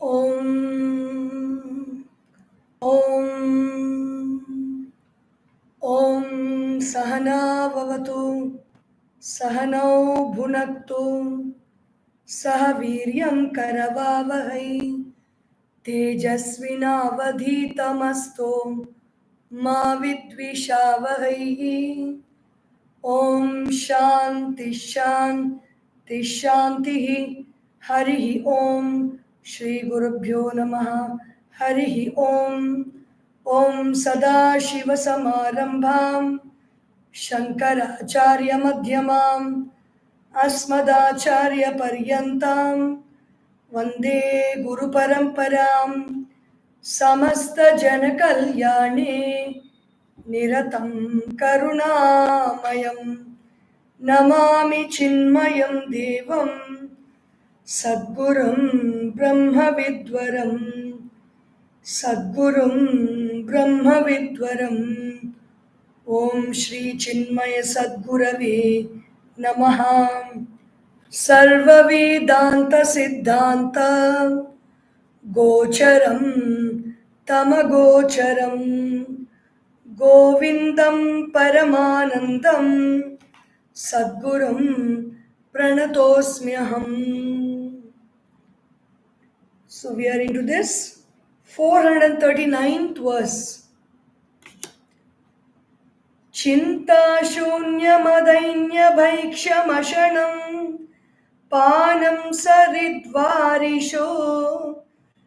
Om Om Om Sahana Vavatu Sahanau Bhunaktu Sahaviryam Karavavahai Tejasvinavadhitamastu Ma Vidvishavahai. Om Shanti Shanti Shanti Harihi Om Shri Gurubhyo Namaha Harihi Om Om Sadashiva Samarambham Shankaracharya Madhyamam Asmadacharya Paryantam Vande Guru Paramparam Samasta Jana Kalyane Niratam Karunamayam Namami Chinmayam Devam Sadgurum Brahma Vidwaram Sadgurum Brahma Vidwaram Om Shri Chinmaya Sadgurave Namaha. Sarva Vedanta Siddhanta Gocharam Tamagocharam Govindam Paramanandam Sadgurum Pranatosmyaham. So we are into this 439th verse. Chinta shunyamadainy bhaikshamashanam Panam saridvarisho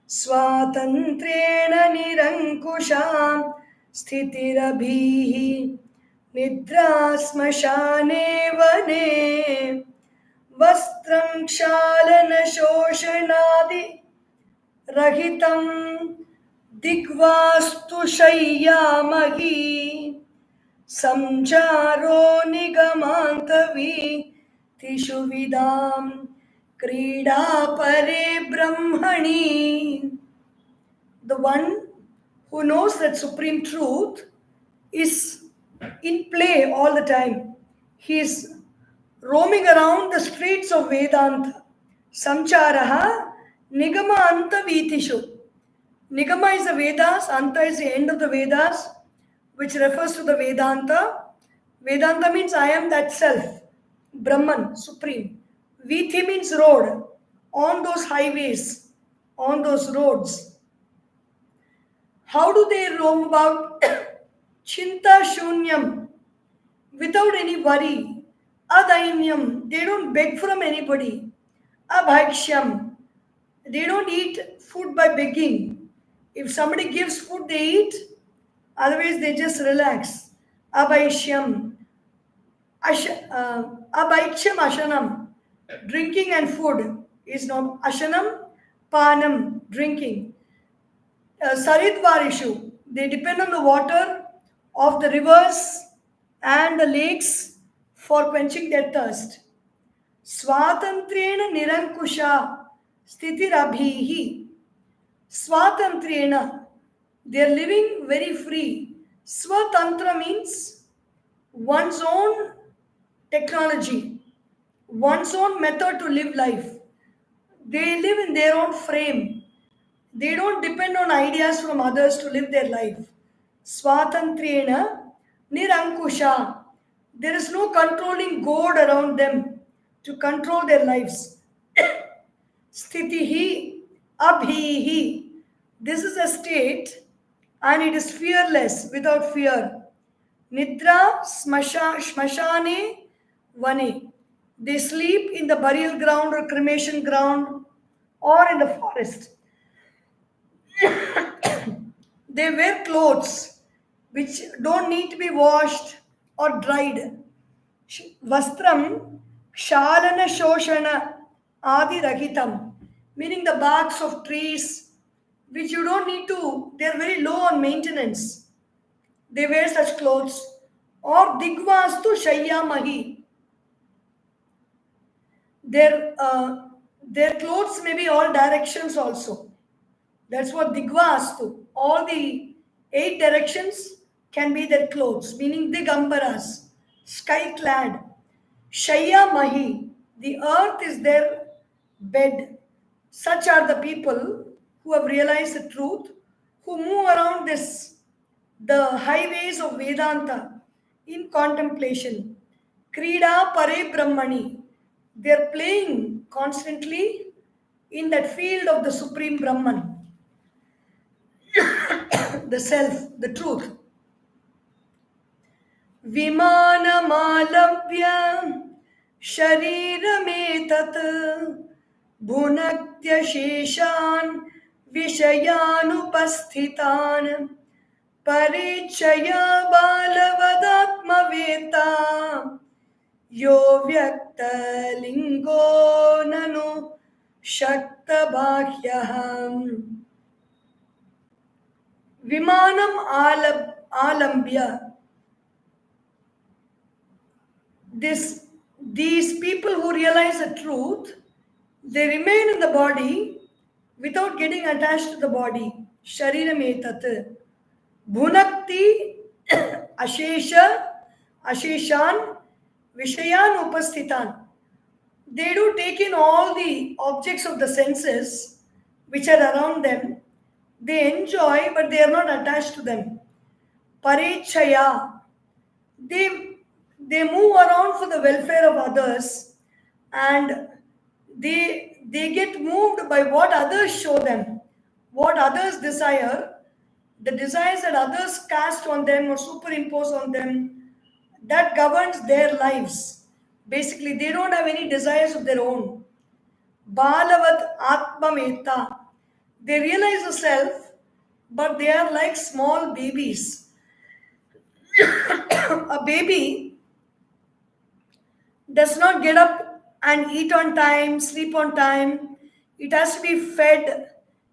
Swatantrena nirankusham Sthitirabhihi Nidra smashane vane Vastram kshalana shoshanadi Rahitam Digvastu shayyamahi Samjaro nigamantavi Tishu vidam krida pare brahmani. The one who knows that supreme truth is in play all the time. He is roaming around the streets of Vedanta. Samcharaha nigama anta vitishu. Nigama is the Vedas, Anta is the end of the Vedas, which refers to the Vedanta. Vedanta means I am that self, Brahman, supreme. Vithi means road, on those highways, on those roads. How do they roam about? Chinta shunyam, without any worry. Adainyam, they don't beg from anybody. Abhakshyam, they don't eat food by begging. If somebody gives food, they eat. Otherwise, they just relax. Abhaishyam, Abhaiksham ashanam, drinking and food is not ashanam, panam, drinking. Saridvarishu, they depend on the water of the rivers and the lakes for quenching their thirst. Swatantrena nirankusha stitirabhihi. Swatantrena, they are living very free. Swatantra means one's own technology, one's own method to live life. They live in their own frame. They don't depend on ideas from others to live their life. Swatantrena nirankusha. There is no controlling goad around them to control their lives. Sthitihi abhihi. This is a state and it is fearless, without fear. Nidra smashane vane. They sleep in the burial ground or cremation ground or in the forest. They wear clothes which don't need to be washed or dried. Vastram kshalana shoshana adi rahitam, meaning the barks of trees which you don't need to, they're very low on maintenance. They wear such clothes. Or digvastu shayyamahi. Their clothes may be all directions also. That's what digvastu. All the 8 directions can be their clothes, meaning digambaras, sky clad. Shayyamahi, the earth is their bed. Such are the people who have realized the truth, who move around the highways of Vedanta in contemplation. Krida Pare Brahmani. They're playing constantly in that field of the Supreme Brahman, the self, the truth. विमानमालव्य शरीरमेतत् भुनक्त्यशेषान् विषयानुपस्थितान् परिचय बालवदात्मवेत्ता यो व्यक्तलिङ्गो ननु शक्तबाह्यः विमानम् आलम्ब्य. These people who realize the truth, they remain in the body without getting attached to the body. Shariram etat. Bhunakti asheshan vishayan upasthitan. They do take in all the objects of the senses which are around them. They enjoy, but they are not attached to them. Parechaya. They move around for the welfare of others, and they get moved by what others show them, what others desire, the desires that others cast on them or superimpose on them, that governs their lives. Basically, they don't have any desires of their own. Balavat Atmameta. They realize the self, but they are like small babies. A baby does not get up and eat on time, sleep on time. It has to be fed,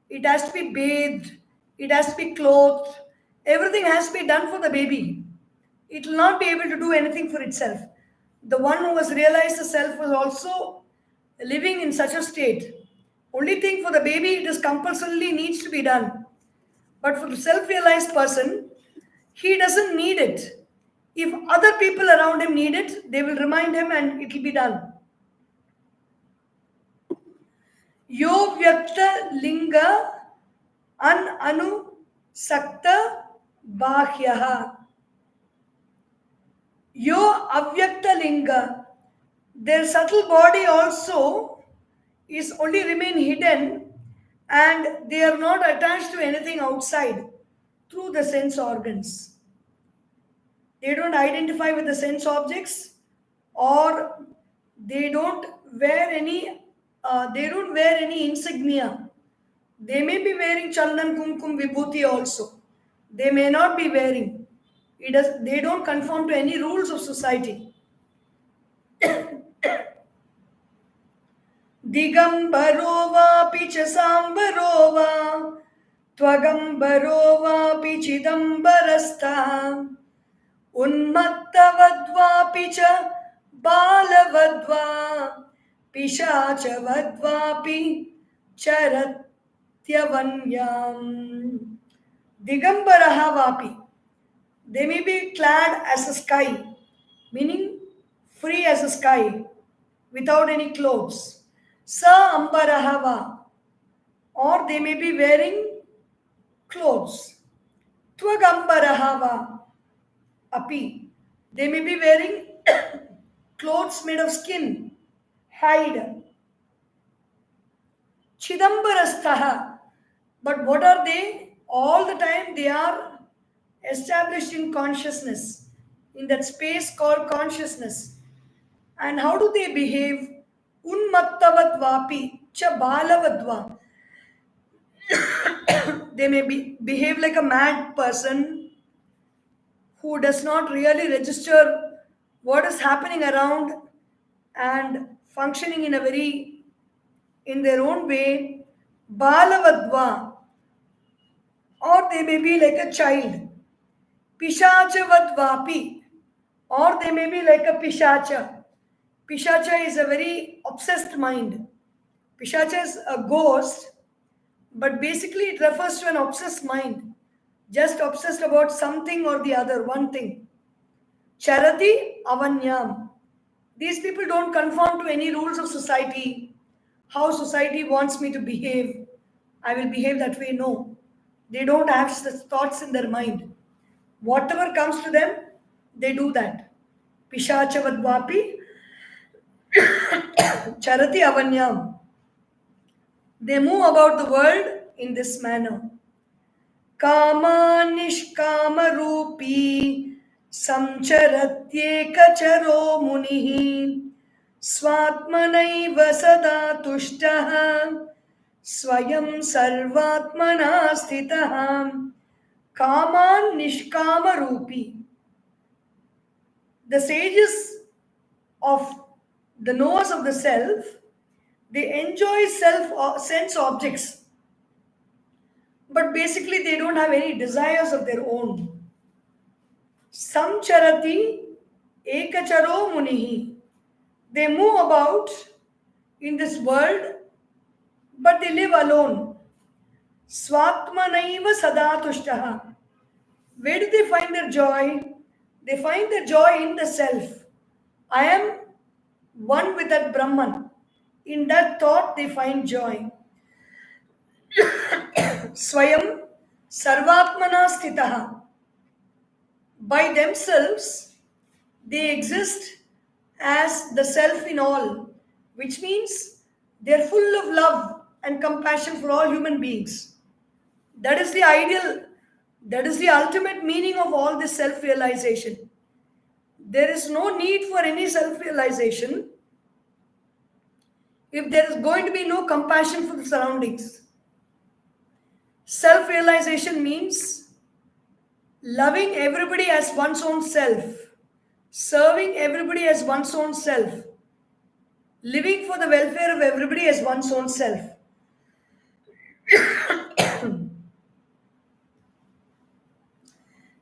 it has to be bathed, it has to be clothed. Everything has to be done for the baby. It will not be able to do anything for itself. The one who has realized the self was also living in such a state. Only thing for the baby, it is compulsorily needs to be done. But for the self-realized person, he doesn't need it. If other people around him need it, they will remind him and it will be done. Yo vyakta linga anu sakta bahyaha. Yo avyakta linga. Their subtle body also is only remain hidden, and they are not attached to anything outside through the sense organs. They don't identify with the sense objects, or they don't wear any insignia. They may be wearing chandan, kumkum, vibhuti also. They may not be wearing. They don't conform to any rules of society. Digambaro vapi cha sambaro va tvagambaro vapi chidambarastha unmattavadvapi cha balavadva pishachavadvapi charatyavanyam. Digambaraha vapi. They may be clad as a sky, meaning free as a sky, without any clothes. Sa ambarahava, or they may be wearing clothes. Tvagambarahava api, they may be wearing clothes made of skin, hide. Chidambarastaha, but what are they? All the time they are established in consciousness, in that space called consciousness. And how do they behave? Unmattavadvapi cha balavadva. They may behave like a mad person who does not really register what is happening around and functioning in their own way. Balavadva. Or they may be like a child. Pishachavadvapi. Or they may be like a pishacha. Pishacha is a very obsessed mind. Pishacha is a ghost, but basically it refers to an obsessed mind, just obsessed about something or the other, one thing. Charati avanyam. These people don't conform to any rules of society, how society wants me to behave, I will behave that way. No. They don't have such thoughts in their mind. Whatever comes to them, they do that. Pishachavadvapi charati avanyam. They move about the world in this manner. Kama nishkama rupi samcharatyekacharo munihi swatmanaiva sada tushtaha swayam sarvatmana sthitaha. Kaman nishkama rupi. The sages of the knowers of the self, they enjoy sense objects, but basically they don't have any desires of their own. Samcharati ekacharo munihi. They move about in this world, but they live alone. Swatmanaiva sada tushtaha. Where do they find their joy? They find their joy in the self. I am one with that Brahman. In that thought, they find joy. Swayam sarvatmana sthitaha. By themselves, they exist as the self in all, which means they're full of love and compassion for all human beings. That is the ideal, that is the ultimate meaning of all this self-realization. There is no need for any self-realization if there is going to be no compassion for the surroundings. Self-realization means loving everybody as one's own self, serving everybody as one's own self, living for the welfare of everybody as one's own self.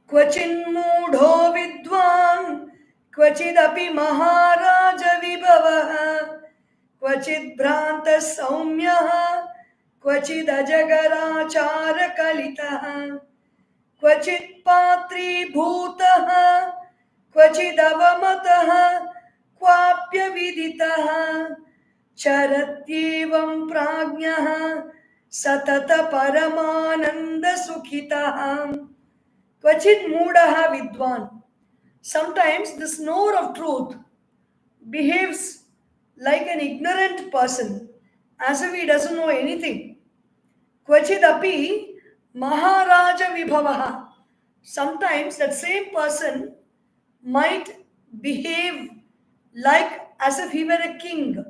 Kvachinmudho vidwan, kvachidapi maharaja vibhavaha, kvachid bhranta saumyaha, क्वचिद अजगराचार कलितः क्वचित् पात्रीभूतः क्वचिद अवमतः क्वाप्यविदितः चरत्येवं प्राज्ञः सतत परमानंद सुखितः क्वचित् मूढ़ः विद्वान्. Sometimes this knower of truth behaves like an ignorant person, as if he doesn't know anything. Kvachidapi Maharaja Vibhavaha. Sometimes that same person might behave like as if he were a king.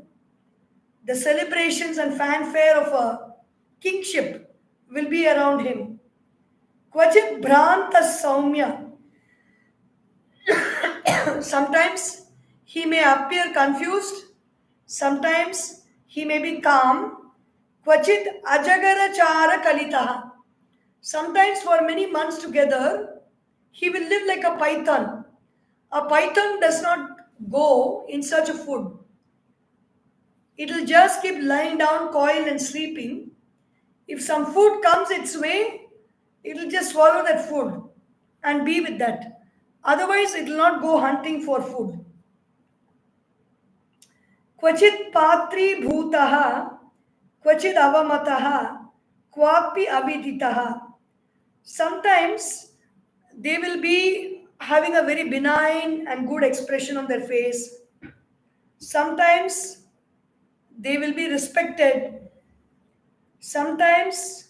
The celebrations and fanfare of a kingship will be around him. Kvachit Bhranta Saumya. Sometimes he may appear confused. Sometimes he may be calm. Kvachit Ajagarachara Kalitaha. Sometimes for many months together, he will live like a python. A python does not go in search of food. It will just keep lying down, coiled and sleeping. If some food comes its way, it will just swallow that food and be with that. Otherwise, it will not go hunting for food. Kvachit patri bhutaha, kvachit avamataha, kwapi aviditaha. Sometimes they will be having a very benign and good expression on their face. Sometimes they will be respected. Sometimes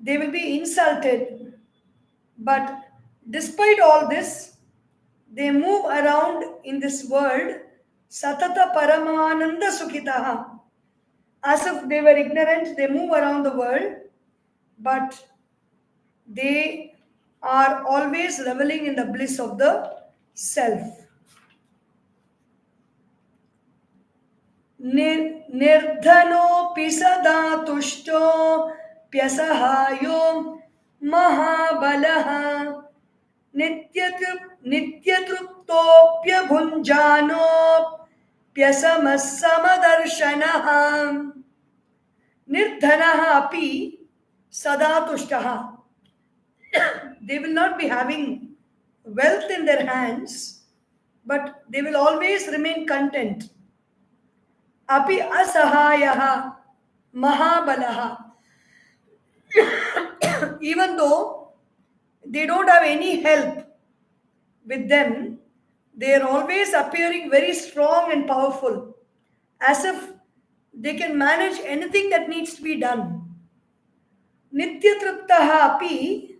they will be insulted. But despite all this, they move around in this world satata paramananda sukhitaha. As if they were ignorant, they move around the world, but they are always reveling in the bliss of the self. Nirdhanopi sada tushto pyasahayo mahabalaha nityatruptopya bhunjano pyasamassamadarshanaha. Nirdhanaha api sada tushtaha. They will not be having wealth in their hands, but they will always remain content. Api asahayaha mahabalaha. Even though they don't have any help with them, they are always appearing very strong and powerful, as if they can manage anything that needs to be done. Nityatriptaha api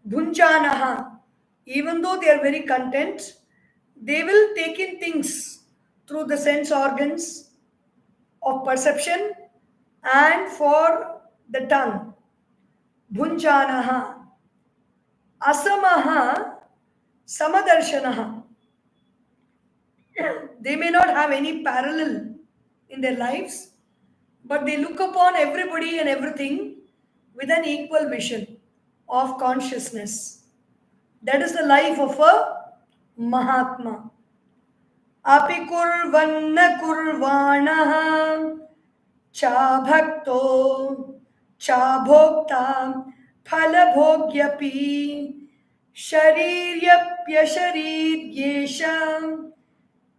bhunjanaha. Even though they are very content, they will take in things through the sense organs of perception and for the tongue. Bhunjanaha. Asamaha samadarshanaha. They may not have any parallel in their lives, but they look upon everybody and everything with an equal vision of consciousness. That is the life of a Mahatma. Api kurvanna kurvanaha cha bhakto cha bhokta phalabhogyapi shariryapya shariryesha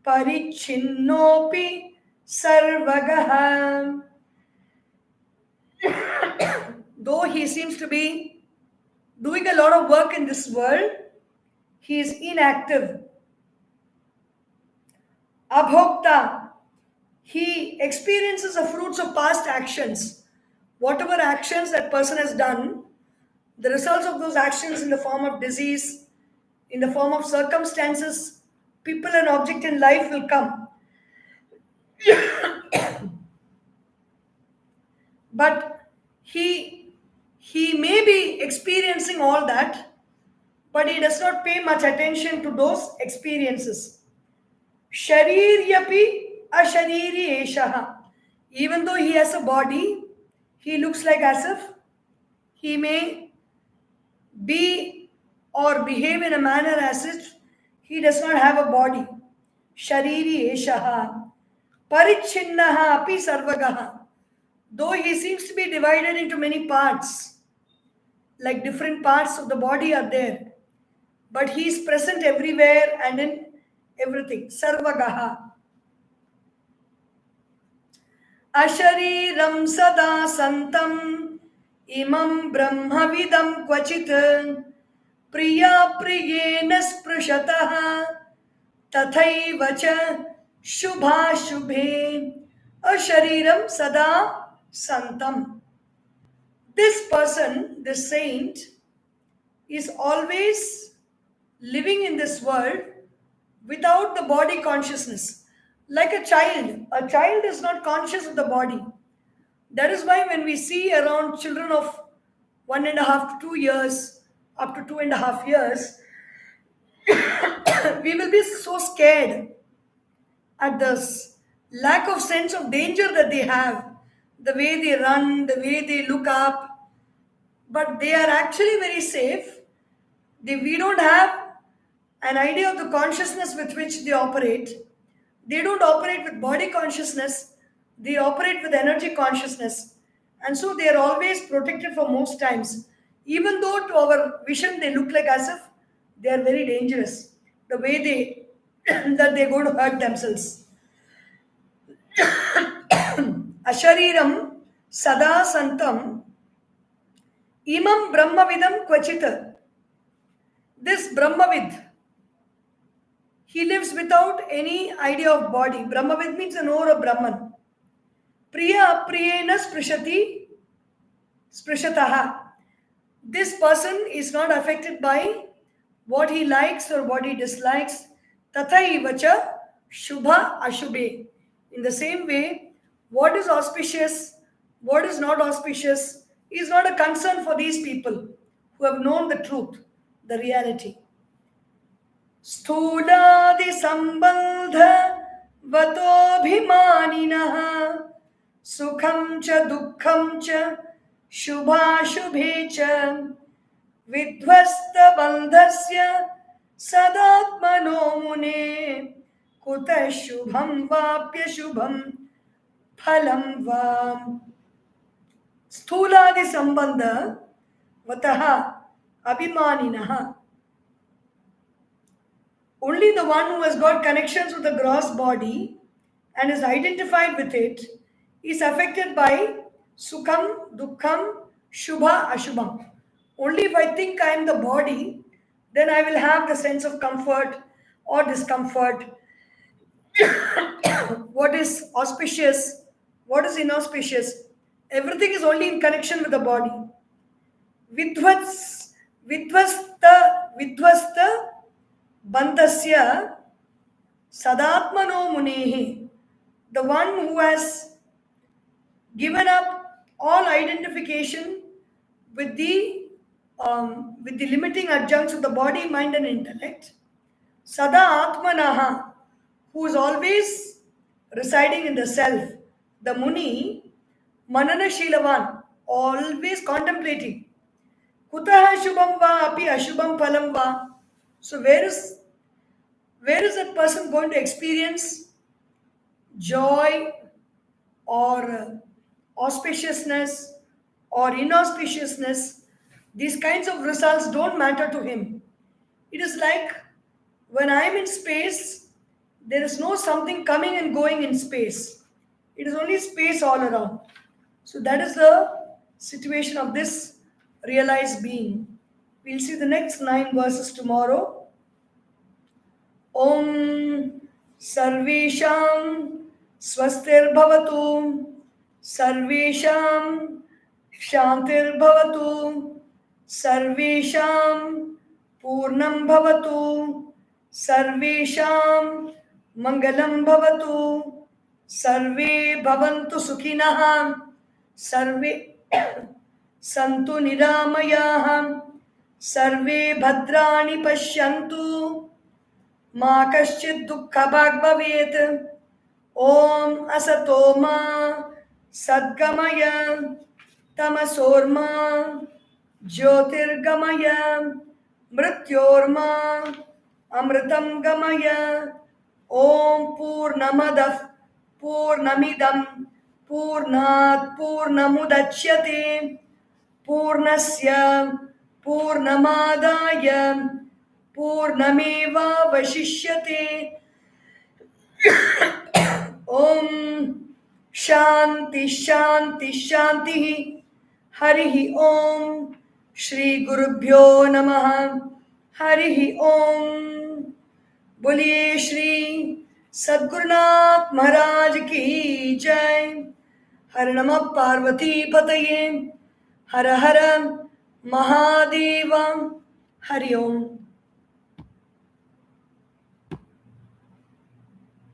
parichinnopi sarvagaha. Though he seems to be doing a lot of work in this world, he is inactive. Abhokta, he experiences the fruits of past actions. Whatever actions that person has done, the results of those actions in the form of disease, in the form of circumstances, people and object in life will come. But he may be experiencing all that, but he does not pay much attention to those experiences. Shariryapi ashariri eshaha. Even though he has a body, he looks like as if he may be or behave in a manner as if he does not have a body. Shariri eshaha. Parichinnaha api sarvagaha. Though he seems to be divided into many parts, like different parts of the body are there, but he is present everywhere and in everything. Sarvagaha. Ashariram sada santam imam brahmavidam kvachit priya priyena sprishataha tathaiva cha shubha shubhe ashariram sada santam. This person, this saint, is always living in this world without the body consciousness. Like a child is not conscious of the body. That is why when we see around children of 1.5 to 2 years, up to 2.5 years, we will be so scared at the lack of sense of danger that they have, the way they run, the way they look up, but they are actually very safe. We don't have an idea of the consciousness with which they operate. They don't operate with body consciousness, they operate with energy consciousness. And so they are always protected for most times. Even though to our vision they look like as if they are very dangerous, the way they that they're going to hurt themselves. Ashariram sada santam imam brahmavidam kvachita. This Brahmavid, he lives without any idea of body. Brahmavid means the knower of Brahman. Priya apriyena sprishati sprishataha. This person is not affected by what he likes or what he dislikes. Tathaiva cha shubha ashubhe. In the same way, what is auspicious, what is not auspicious, is not a concern for these people who have known the truth, the reality. Stuladi sambandha vatobhimaninaha sukham cha dukkham cha shubha shubhe cha vidhvasta bandhasya sadatmano mune kuta shubham vapya shubham phalam vam. Stuladi sambandha vataha abhimaninaha. Only the one who has got connections with the gross body and is identified with it is affected by sukham, dukkham, Shubha, Ashubham. Only if I think I am the body, then I will have the sense of comfort or discomfort. What is auspicious, what is inauspicious. Everything is only in connection with the body. Vidvats, vidvasta bandhasya sadatmano munehi. The one who has given up all identification with the limiting adjuncts of the body, mind, and intellect. Sada Atmanaha, who is always residing in the self. The Muni, Manana Shilavan, always contemplating. Kutaha Shubham va api Ashubham phalam va. So where is that person going to experience joy or auspiciousness or inauspiciousness? These kinds of results don't matter to him. It is like when I am in space, there is no something coming and going in space. It is only space all around. So that is the situation of this realized being. We'll see the next 9 verses tomorrow. Om Sarvesham Swastir Sarvesham Shantir Sarvesham Purnam Sarvesham Mangalam Sarve Bhavantu Sukhinah Sarve Santu Niramayah Sarve Bhadrani Pashyantu Ma Kaschid Dukkha Bhag Bhavet Om Asatoma Sadgamaya Tamasorma Jyotirgamaya Mrityorma Amritam Gamaya Om Purnamadah Purnamidam Purnat Purnamudachyate Purnasya Purnamadaya Purnameva Vashishyate. Om Shanti Shanti Shanti. Harihi Om. Shri Gurubhyo Namaha. Harihi Om. Boliye Shri Sadgurunath Maharaj Ki Jai. Har Namah Parvati Pataye. Har Har Mahadeva. Hari Om.